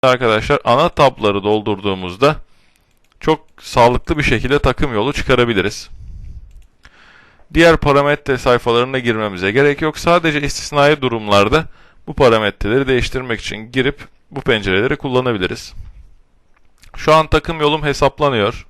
Arkadaşlar ana tabları doldurduğumuzda çok sağlıklı bir şekilde takım yolu çıkarabiliriz. Diğer parametre sayfalarına girmemize gerek yok. Sadece istisnai durumlarda bu parametreleri değiştirmek için girip bu pencereleri kullanabiliriz. Şu an takım yolum hesaplanıyor.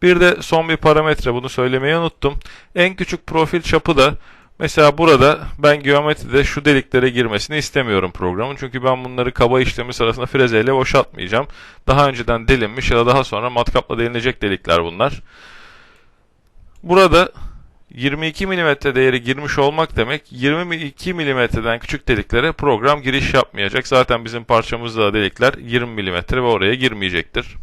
Bir de son bir parametre, bunu söylemeyi unuttum. En küçük profil çapı da mesela burada ben geometride şu deliklere girmesini istemiyorum programın. Çünkü ben bunları kaba işlemi sırasında frezeyle boşaltmayacağım. Daha önceden delinmiş ya da daha sonra matkapla delinecek delikler bunlar. Burada 22 mm değeri girmiş olmak demek 22 mm'den küçük deliklere program giriş yapmayacak. Zaten bizim parçamızda delikler 20 mm ve oraya girmeyecektir.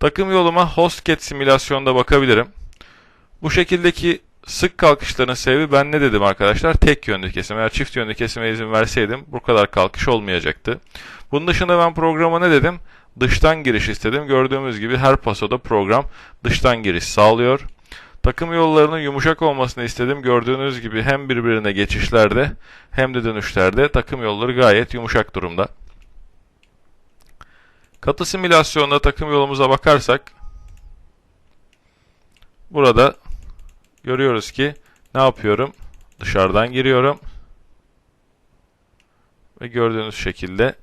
Takım yoluma HostCat simülasyonda bakabilirim. Bu şekildeki sık kalkışların sebebi, ben ne dedim arkadaşlar? Tek yönlü kesim. Eğer çift yönlü kesime izin verseydim bu kadar kalkış olmayacaktı. Bunun dışında ben programa ne dedim? Dıştan giriş istedim. Gördüğümüz gibi her pasoda program dıştan giriş sağlıyor. Takım yollarının yumuşak olmasını istedim. Gördüğünüz gibi hem birbirine geçişlerde hem de dönüşlerde takım yolları gayet yumuşak durumda. Katı simülasyonda takım yolumuza bakarsak burada görüyoruz ki ne yapıyorum? Dışarıdan giriyorum ve gördüğünüz şekilde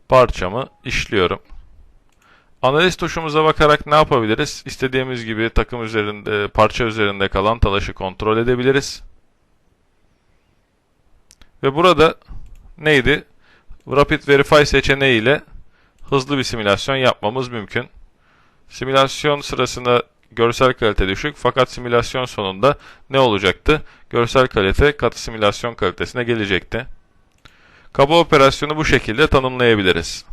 parçamı işliyorum. Analiz tuşumuza bakarak ne yapabiliriz? İstediğimiz gibi takım üzerinde, parça üzerinde kalan talaşı kontrol edebiliriz. Ve burada neydi? Rapid Verify seçeneği ile hızlı bir simülasyon yapmamız mümkün. Simülasyon sırasında görsel kalite düşük, fakat simülasyon sonunda ne olacaktı? Görsel kalite katı simülasyon kalitesine gelecekti. Kaba operasyonu bu şekilde tanımlayabiliriz.